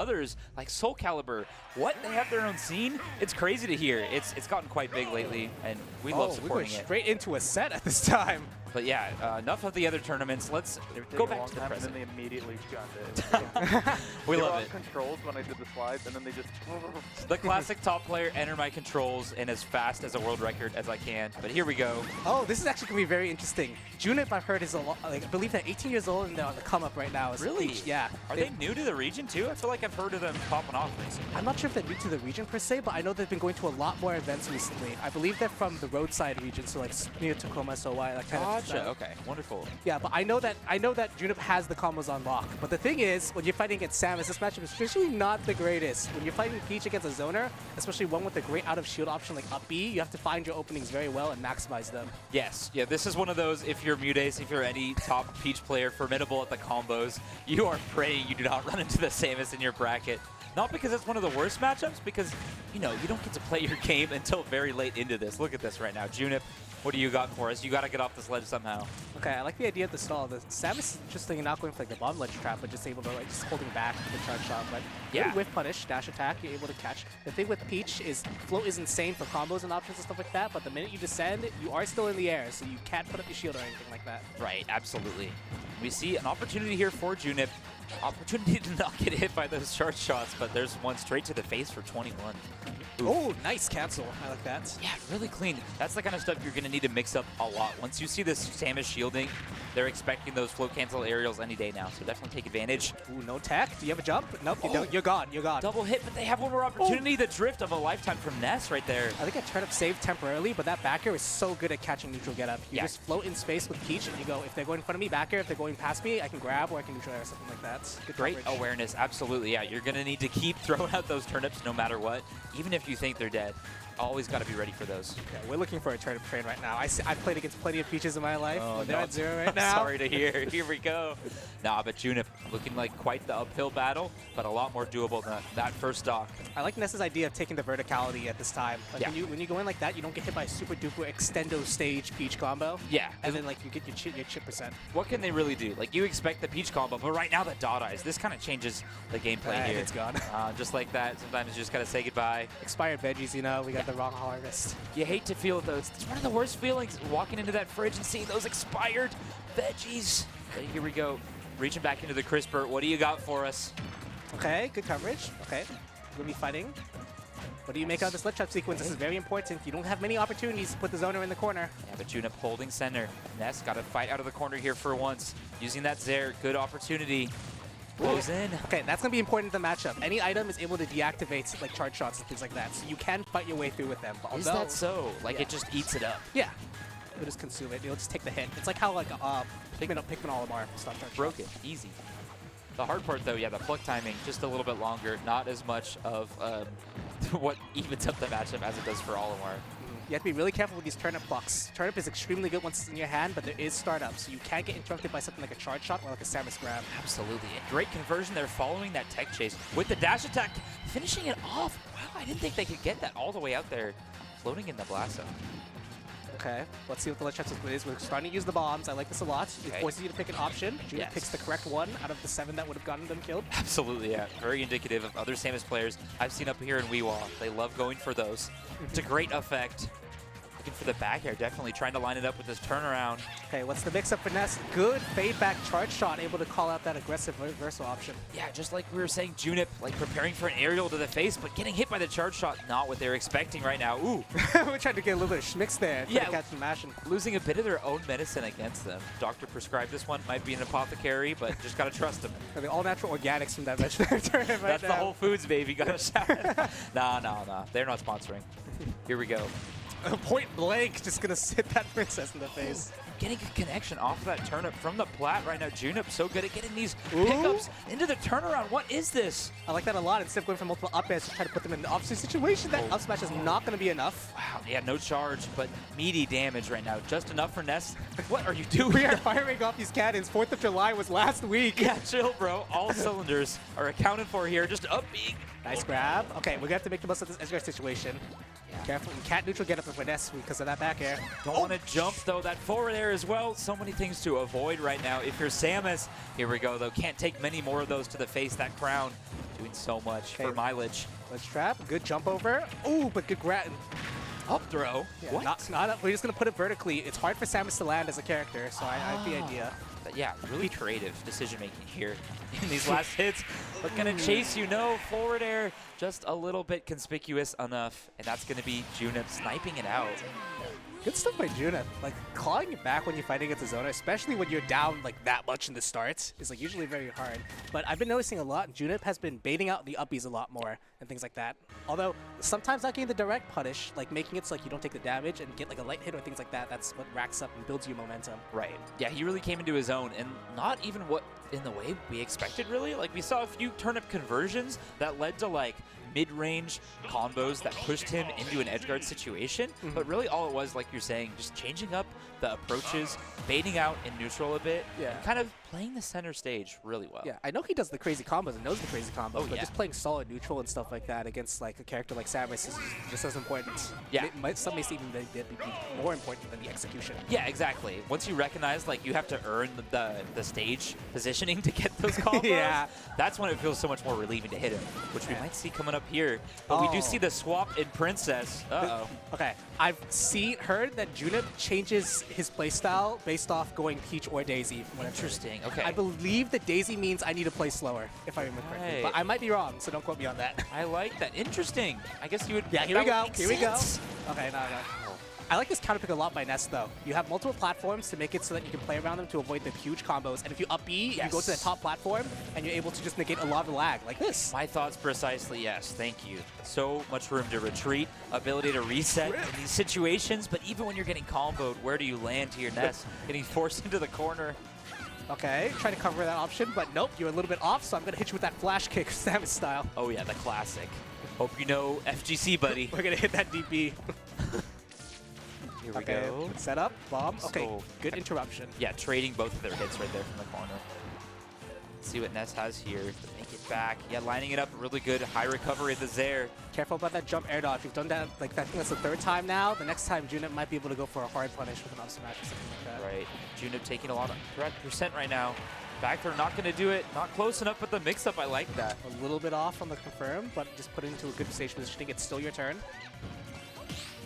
others like Soul Calibur, what, they have their own scene? It's crazy to hear. It's gotten quite big lately, and we love supporting we went it. straight into a set at this time. But yeah, enough of the other tournaments. Let's go back to the present. And then they immediately gunned it. We they love were on it. controls when I did the slides, and then they just... The classic top player, enter my controls in as fast as a world record as I can. But here we go. Oh, this is actually going to be very interesting. Junip, I've heard, is like, I believe they're 18 years old and they're on the come up right now. Really? Yeah. Are they new to the region too? I feel like I've heard of them popping off recently. I'm not sure if they're new to the region per se, but I know they've been going to a lot more events recently. I believe they're from the roadside region, so like near Tacoma, Sowai, that kind of Gotcha. Okay. Wonderful. Yeah, but I know that Junip has the combos on lock. But the thing is, when you're fighting against Samus, this matchup is usually not the greatest. When you're fighting Peach against a zoner, especially one with a great out of shield option like up B, you have to find your openings very well and maximize them. Yes. Yeah. This is one of those. If you're Mudace, if you're any top Peach player, formidable at the combos, you are praying you do not run into the Samus in your bracket. Not because it's one of the worst matchups, because, you know, you don't get to play your game until very late into this. Look at this right now. Junip, what do you got for us? You got to get off this ledge somehow. Okay, I like the idea of the stall. The Samus is interesting, not going for like the bomb ledge trap, but just able to like just holding back the charge shot. But yeah, with punish, dash attack, you're able to catch. The thing with Peach is float is insane for combos and options and stuff like that, but the minute you descend, you are still in the air, so you can't put up your shield or anything like that. Right, absolutely. We see an opportunity here for Junip. Opportunity to not get hit by those charge shots, but there's one straight to the face for 21. Oof. Oh, nice cancel. I like that. Yeah, really clean. That's the kind of stuff you're going to need to mix up a lot. Once you see this Samus shielding, they're expecting those float cancel aerials any day now, so definitely take advantage. Ooh, no tech. Do you have a jump? Nope, you don't. You're gone. You're gone. Double hit, but they have one more opportunity. The drift of a lifetime from Ness right there. I think I turnip saved temporarily, but that back air is so good at catching neutral get up. You just float in space with Peach, and you go, if they're going in front of me, back air. If they're going past me, I can grab, or I can neutral air or something like that. Good Great coverage. awareness, absolutely. Yeah, you're going to need to keep throwing out those turnips no matter what, even if you think they're dead. Always got to be ready for those. Yeah, we're looking for a turnip train right now. I've played against plenty of Peaches in my life. Oh, they're no. at 0 right now. Sorry to hear. Here we go. Nah, but Junip looking like quite the uphill battle, but a lot more doable than that first stock. I like Ness's idea of taking the verticality at this time. Like Yeah. when you go in like that, you don't get hit by a super duper extendo stage Peach combo. Yeah. And then like you get your chip percent. What can they really do? Like, you expect the Peach combo, but right now the dot eyes, this kind of changes the gameplay here. It's gone. Just like that, sometimes you just got to say goodbye. Expired veggies, you know, we got the wrong harvest. You hate to feel those. It's one of the worst feelings, walking into that fridge and seeing those expired veggies. But here we go. Reaching back into the crisper. What do you got for us? Okay, good coverage. Okay, we'll be fighting. What do you make out of this ledge trap sequence? This is very important. You don't have many opportunities to put the zoner in the corner. Yeah, but Junip holding center. Ness got to fight out of the corner here for once. Using that Zair, good opportunity. Goes in. Okay, that's going to be important in the matchup. Any item is able to deactivate like charge shots and things like that, so you can fight your way through with them. But Is that so? Like, it just eats it up? Yeah. It'll just consume it. It'll just take the hit. It's like how like Pikmin Olimar stuff charge Broken. Easy. The hard part, though, yeah, the pluck timing, just a little bit longer. Not as much of what evens up the matchup as it does for Olimar. You have to be really careful with these turnip plucks. Turnip is extremely good once it's in your hand, but there is startup, so you can't get interrupted by something like a charge shot or like a Samus grab. Absolutely. And great conversion there following that tech chase with the dash attack, finishing it off. Wow, I didn't think they could get that all the way out there, floating in the blast zone. Okay, let's see what the ledge trap is. We're starting to use the bombs. I like this a lot. It forces you to pick an option. Junip picks the correct one out of the 7 that would have gotten them killed. Absolutely, yeah. Very indicative of other Samus players I've seen up here in Weewa. They love going for those. It's a great effect. Looking for the back air, definitely trying to line it up with this turnaround. Okay, what's the mix-up finesse? Good fade back charge shot, able to call out that aggressive reversal option. Yeah, just like we were saying, Junip, like preparing for an aerial to the face, but getting hit by the charge shot, not what they're expecting right now. Ooh. We're trying to get a little bit of schmicks there. Yeah, to catch the mashing. Losing a bit of their own medicine against them. Doctor prescribed this one, might be an apothecary, but just gotta trust him. The all-natural organics from that veterinary tournament. That's the Whole Foods, baby. Gotta shout. Nah. They're not sponsoring. Here we go. Point blank, just gonna sit that princess in the face. Getting a connection off of that turnip from the plat right now. Junip so good at getting these pickups into the turnaround. What is this? I like that a lot. Instead of going for multiple up airs to try to put them in the opposite situation, that up smash is not going to be enough. Wow, yeah, no charge, but meaty damage right now. Just enough for Ness. What are you doing? We are firing off these cannons. 4th of July was last week. Yeah, chill, bro. All cylinders are accounted for here. Just up being. Nice grab. Okay, we're going to have to make the most of this Edgeguard situation. Yeah. Careful. You can't neutral get up with Ness because of that back air. Don't want to jump, though. That forward air as well. So many things to avoid right now. If you're Samus, here we go, though. Can't take many more of those to the face. That crown doing so much for Okay. mileage. Let's trap. Good jump over. Ooh, but good grab. Up throw. Yeah, What? Not up. We're just going to put it vertically. It's hard for Samus to land as a character, so I have the idea. But yeah, really creative decision-making here in these last hits. But gonna chase you, no, forward air, just a little bit conspicuous enough. And that's gonna be Junip sniping it out. Good stuff by Junip. Like, clawing it back when you're fighting against a zoner, especially when you're down like that much in the start, is like usually very hard. But I've been noticing a lot, Junip has been baiting out the uppies a lot more and things like that. Although, sometimes not getting the direct punish, like making it so like you don't take the damage and get like a light hit or things like that, that's what racks up and builds you momentum. Right. Yeah, he really came into his own, and not even what in the way we expected, really. Like, we saw a few turnip conversions that led to, like, mid-range combos that pushed him into an edgeguard situation. But really all it was, like you're saying, just changing up the approaches, baiting out in neutral a bit, Yeah. and kind of playing the center stage really well. Yeah, I know he does the crazy combos and knows the crazy combos, Oh, but yeah. just playing solid neutral and stuff like that against like a character like Samus is just as important. Yeah. Some may even be more important than the execution. Yeah, exactly. Once you recognize, like, you have to earn the stage positioning to get those combos, Yeah. that's when it feels so much more relieving to hit him, which we might see coming up here. But we do Oh. see the swap in Princess. Uh-oh. Okay, I've heard that Junip changes his playstyle based off going Peach or Daisy. From what I've heard. Interesting. Okay. I believe that Daisy means I need to play slower, if I remember correctly. Right. But I might be wrong, so don't quote me on that. I like that. Interesting. I guess you would. Yeah, here that we go. would make Here we go. sense. Okay, no. I like this counter pick a lot by Ness, though. You have multiple platforms to make it so that you can play around them to avoid the huge combos. And if you up B, you go to the Yes. top platform, and you're able to just negate a lot of lag, like this. My thoughts precisely, yes. Thank you. So much room to retreat, ability to reset in these situations, but even when you're getting comboed, where do you land here, Ness? Getting forced into the corner. Okay, trying to cover that option, but nope, you're a little bit off, so I'm going to hit you with that flash kick, Samus style. Oh yeah, the classic. Hope you know FGC, buddy. We're going to hit that DP. Here we Okay, go. set up, bomb. Okay, So- good interruption. Yeah, trading both of their hits right there from the corner. Let's see what Ness has here to make it back. Yeah, lining it up really good. High recovery of the Zaire. Careful about that jump air dodge. We've done that, like, I think that's the third time now. The next time, Junip might be able to go for a hard punish with an up smash or something like that. Right. Junip taking a lot of threat percent right now. Back throw not going to do it. Not close enough, but the mix-up, I like that. A little bit off on the confirm, but just put it into a good stage positioning. It's still your turn.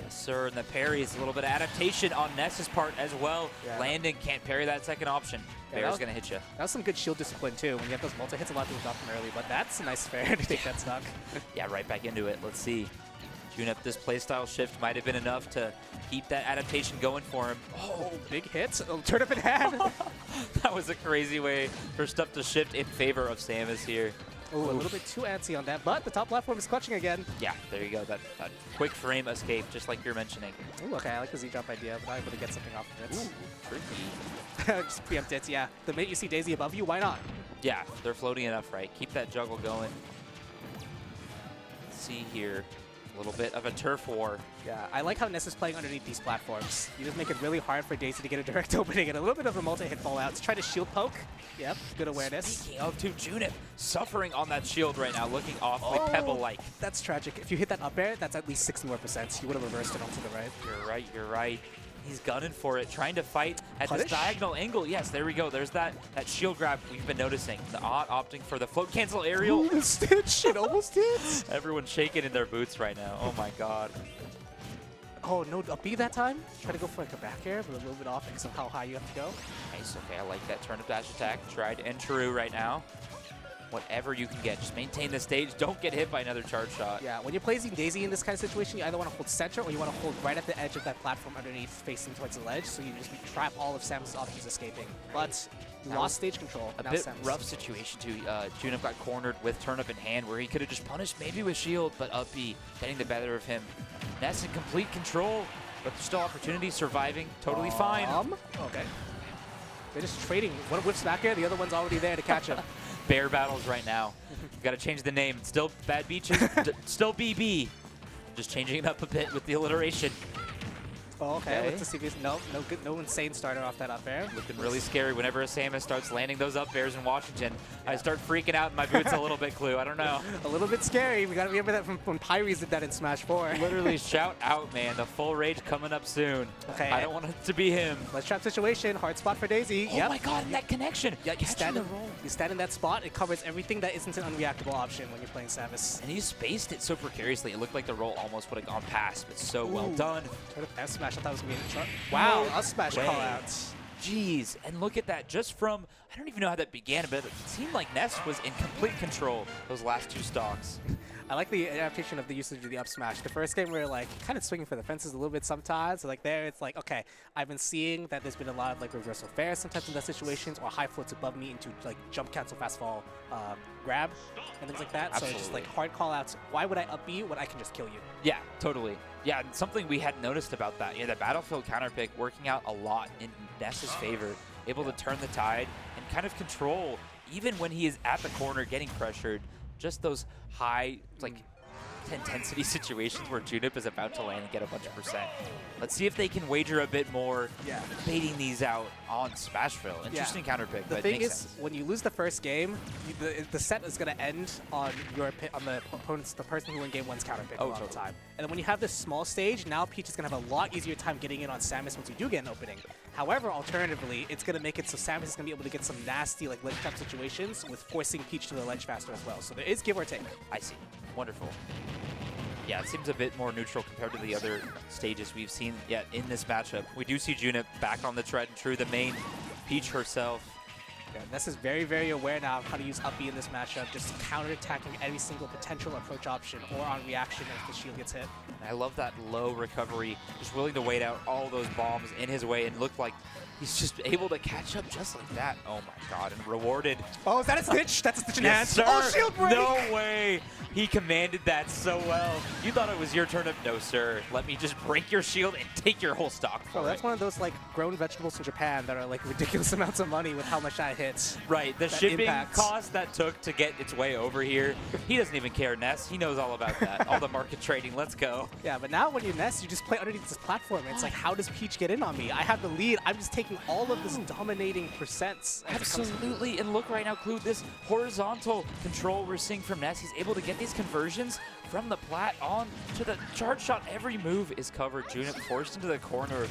Yes, sir. And the parry is a little bit of adaptation on Ness's part as well. Yeah. Landing can't parry that second option. Yeah, Bear's that going to hit you. That was some good shield discipline, too. When you have those multi-hits, a lot of people drop them early, but that's a nice fair to take that stock. Yeah, right back into it. Let's see. Junip, this playstyle shift might have been enough to keep that adaptation going for him. Oh, big hits. Oh, turn up in hand. That was a crazy way for stuff to shift in favor of Samus here. Oh, a little bit too antsy on that, but the top platform is clutching again. Yeah, there you go. That quick frame escape, just like you're mentioning. Ooh, okay, I like the Z-drop idea, but I'm able to get something off of it. Ooh, tricky. Just preempt it, yeah. The minute you see Daisy above you, why not? Yeah, they're floating enough, right? Keep that juggle going. Let's see here. A little bit of a turf war. Yeah, I like how Ness is playing underneath these platforms. You just make it really hard for Daisy to get a direct opening and a little bit of a multi-hit fallout. Try to shield poke. Yep, good awareness. Speaking of, too, Junip suffering on that shield right now, looking awfully Oh. Pebble-like. That's tragic. If you hit that up air, that's at least 60 more percent. You would have reversed it onto the right. You're right, you're right. He's gunning for it, trying to fight at Punish? this diagonal angle. Yes, there we go. There's that shield grab we've been noticing. The odd opting for the float cancel aerial. Ooh, the stitch! It almost hits! Everyone's shaking in their boots right now. Oh my god. Oh, no up B that time? Try to go for like a back air, but a little bit off because of how high you have to go. Nice, okay, I like that turnip dash attack. Tried and true right now. Whatever you can get, just maintain the stage. Don't get hit by another charge shot. Yeah, when you're playing Daisy in this kind of situation, you either want to hold center or you want to hold right at the edge of that platform underneath, facing towards the ledge, so you just trap all of Samus' options escaping. But you That lost was stage control. A Now bit Samus. rough situation too. Junip got cornered with turnip in hand where he could have just punished maybe with shield, but up B getting the better of him. Ness in complete control, but there's still opportunity, surviving, totally fine. Okay. They're just trading. One whiffs back air, the other one's already there to catch him. Bear battles right now. Got to change the name. Still Bad Beaches, still BB. Just changing it up a bit with the alliteration. Oh, okay. Okay. Let's see if he's no insane starter off that up air. Looking really scary whenever a Samus starts landing those up airs in Washington. I start freaking out in my boots a little bit, Clue. I don't know. A little bit scary. We got to remember that from when Pyres did that in Smash 4. Literally shout out, man. The full rage coming up soon. Okay. I don't want it to be him. Let's trap situation. Hard spot for Daisy. Oh my god, that connection. Yeah, you stand, the roll. you stand in that spot. It covers everything that isn't an unreactable option when you're playing Samus. And he spaced it so precariously. It looked like the roll almost would have gone past, but so well done. F smash. I thought it was going to be a Wow, a smash way. call out. Jeez, and look at that. Just from, I don't even know how that began, but it seemed like Ness was in complete control those last 2 stocks. I like the adaptation of the usage of the up smash. The first game we were like kind of swinging for the fences a little bit sometimes. So like there, it's like, okay, I've been seeing that there's been a lot of like reversal fairs sometimes in that situations, or high floats above me into like jump cancel fast fall grab and things like that. Absolutely. So it's just like hard call outs. Why would I up B when I can just kill you? Yeah, totally. Yeah, and something we hadn't noticed about that. Yeah, the battlefield counter pick working out a lot in Ness's favor, able to turn the tide and kind of control even when he is at the corner getting pressured. Just those high, like, intensity situations where Junip is about to land and get a bunch of percent. Let's see if they can wager a bit more, baiting these out on Smashville. Interesting counter pick, the but thing makes is, sense. when you lose the first game, the set is going to end on the opponent's, the person who won game 1's counter pick a lot of the time. And then when you have this small stage, now Peach is going to have a lot easier time getting in on Samus once you do get an opening. However, alternatively, it's going to make it so Samus is going to be able to get some nasty like ledge trap situations with forcing Peach to the ledge faster as well. So there is give or take. I see. Wonderful. Yeah, it seems a bit more neutral compared to the other stages we've seen yet in this matchup. We do see Junip back on the tried and true, the main Peach herself. Yeah, Ness is very, very aware now of how to use up B in this matchup, just counter-attacking every single potential approach option or on reaction if the shield gets hit. And I love that low recovery, just willing to wait out all those bombs in his way and look like he's just able to catch up just like that. Oh my god, and rewarded. Oh, is that a stitch? That's a stitch in Yes, hand. sir. Oh, shield break! No way. He commanded that so well. You thought it was your turnip? No, sir. Let me just break your shield and take your whole stock for Oh, that's it. one of those like grown vegetables in Japan that are like ridiculous amounts of money with how much that hits. Right, the that shipping impacts. cost that took to get its way over here. He doesn't even care, Ness. He knows all about that. All the market trading. Let's go. Yeah, but now when you Ness, you just play underneath this platform. It's like, how does Peach get in on me? I have the lead. I'm just taking all of this dominating percents. as it comes to me. Absolutely, and look right now, Clue, this horizontal control we're seeing from Ness. He's able to get these conversions from the plat on to the charge shot. Every move is covered. Junip forced into the corner.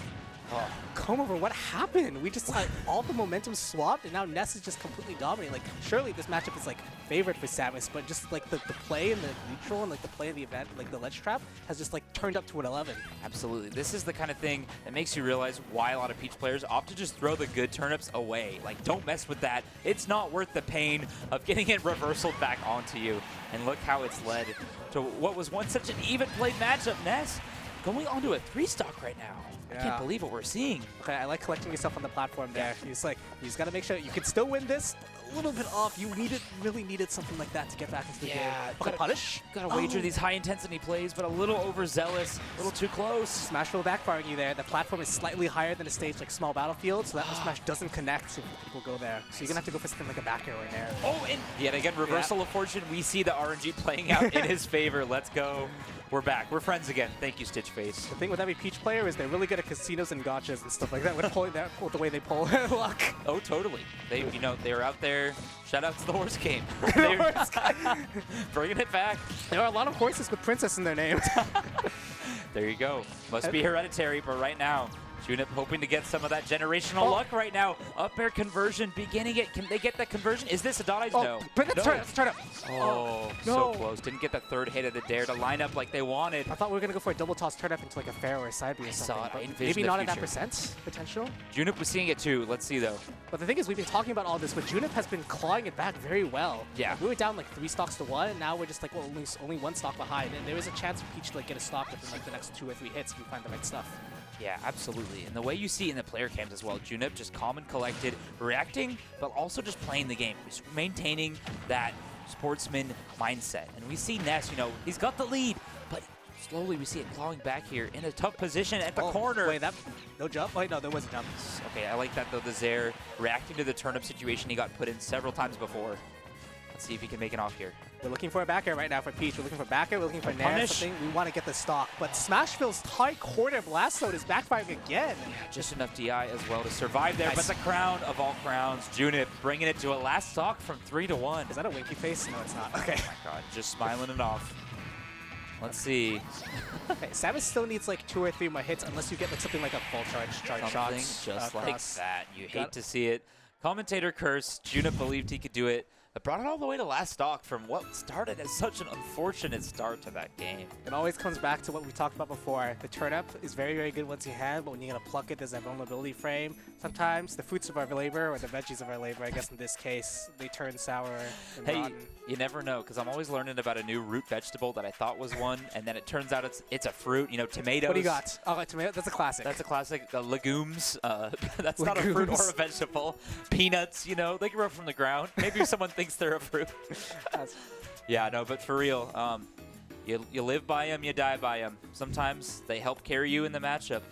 Oh. Come over, what happened? We just like all the momentum swapped, and now Ness is just completely dominating. Like, surely this matchup is like favored for Samus, but just like the play and the neutral and like the play of the event, like the ledge trap, has just like turned up to an 11. Absolutely. This is the kind of thing that makes you realize why a lot of Peach players opt to just throw the good turnips away. Like, don't mess with that. It's not worth the pain of getting it reversaled back onto you. And look how it's led to what was once such an even played matchup. Ness going onto a 3-stock right now. I can't believe what we're seeing. Okay, I like collecting yourself on the platform there. You just gotta make sure you can still win this. A little bit off. You really needed something like that to get back into the game. Okay, punish. Gotta wager these high intensity plays, but a little overzealous, a little too close. Smashville backfiring you there. The platform is slightly higher than a stage like small battlefield, so that smash doesn't connect if people go there. So you're gonna have to go for something like a back arrow in there. Oh, and yet again, reversal of fortune. We see the RNG playing out in his favor. Let's go. We're back. We're friends again. Thank you, Stitch Face. The thing with every Peach player is they're really good at casinos and gotchas and stuff like that with pulling that, with the way they pull luck. Oh, totally. They, they were out there. Shout out to the horse game. Bringing it back. There are a lot of horses with princess in their name. There you go. Must be hereditary, but right now, Junip hoping to get some of that generational luck right now. Up air conversion, beginning it. Can they get that conversion? Is this a dodge? No. But let's turn up. Oh, so close. Didn't get the third hit of the dare to line up like they wanted. I thought we were going to go for a double toss turn up into like a fair or a side B or something. saw it. I But envisioned maybe the not at that future. percent potential. Junip was seeing it too. Let's see though. But the thing is, we've been talking about all this, but Junip has been clawing it back very well. Yeah. We were down like 3 stocks to 1, and now we're just like, well, only 1 stock behind. And there is a chance for Peach to like get a stock within like the next 2 or 3 hits if you find the right stuff. Yeah, absolutely. And the way you see in the player cams as well, Junip just calm and collected, reacting, but also just playing the game. He's maintaining that sportsman mindset. And we see Ness, he's got the lead, but slowly we see it clawing back here in a tough position at the corner. Wait, no jump? Wait, no, there was a jump. Okay, I like that though, the Zaire reacting to the turnip situation he got put in several times before. Let's see if he can make it off here. We're looking for a back air right now for Peach. We're looking for back air. We're looking for Nair. Punish. Something. We want to get the stock. But Smashville's tight corner blast load is backfiring again. Just enough DI as well to survive there, Nice. but the crown of all crowns, junip, bringing it to a last stock from 3-1. Is that a winky face? No, it's not. Okay. Oh my god, just smiling it off. Let's see. Okay, Samus still needs like 2 or 3 more hits unless you get like something like a full charge Something shots. just like cross. that. You hate Got- to see it. Commentator curse. Junip believed he could do it, but brought it all the way to last stock from what started as such an unfortunate start to that game. It always comes back to what we talked about before. The turnip is very, very good once you have, but when you're going to pluck it, there's that vulnerability frame. Sometimes the fruits of our labor, or the veggies of our labor, I guess in this case, they turn sour and Hey, rotten. you never know, because I'm always learning about a new root vegetable that I thought was one, and then it turns out it's a fruit. You know, tomatoes. What do you got? Oh, tomato. That's a classic. That's a classic. Legumes. That's not a fruit or Legumes. a vegetable. Peanuts, you know, they grow from the ground. Maybe someone thinks they're a fruit. That's- Yeah, no, but for real, you live by them, you die by them. Sometimes they help carry you in the matchup.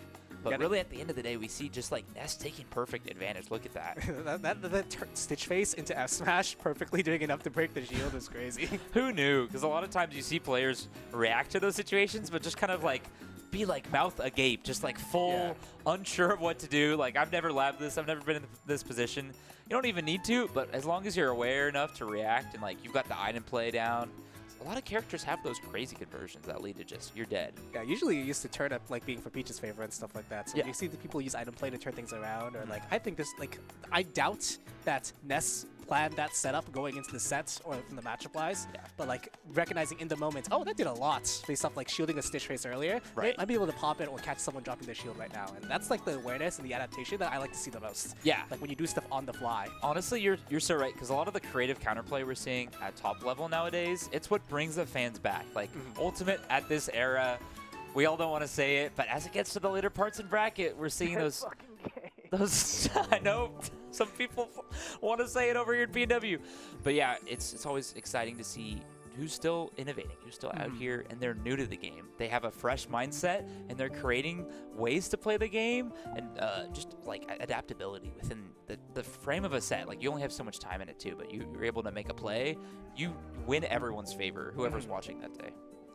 But really, at the end of the day, we see just like Ness taking perfect advantage. Look at that. that Stitch face into F smash, perfectly doing enough to break the shield is crazy. Who knew? Because a lot of times you see players react to those situations, but just kind of like be like mouth agape, just like full unsure of what to do. Like, I've never labbed this. I've never been in this position. You don't even need to, but as long as you're aware enough to react and like you've got the item play down, a lot of characters have those crazy conversions that lead to just, you're dead. Yeah, usually you used to turn up like being for Peach's favor and stuff like that. So Yeah. you see the people use item play to turn things around, or like I think this like I doubt that Ness planned that setup going into the set or from the matchup wise. Yeah. But like recognizing in the moment, oh, that did a lot based off like shielding a Stitch face earlier. Right. Might be able to pop it or catch someone dropping their shield right now, and that's like the awareness and the adaptation that I like to see the most. Yeah. Like when you do stuff on the fly. Honestly, you're so right, because a lot of the creative counterplay we're seeing at top level nowadays, it's what brings the fans back. Like, Ultimate at this era, we all don't want to say it, but as it gets to the later parts in bracket, we're seeing those... I know some people want to say it over here at BW, but yeah, it's always exciting to see who's still innovating, who's still out here, and they're new to the game. They have a fresh mindset, and they're creating ways to play the game, and just like adaptability within the frame of a set. Like, you only have so much time in it too, but you're able to make a play, you win everyone's favor, whoever's watching that day.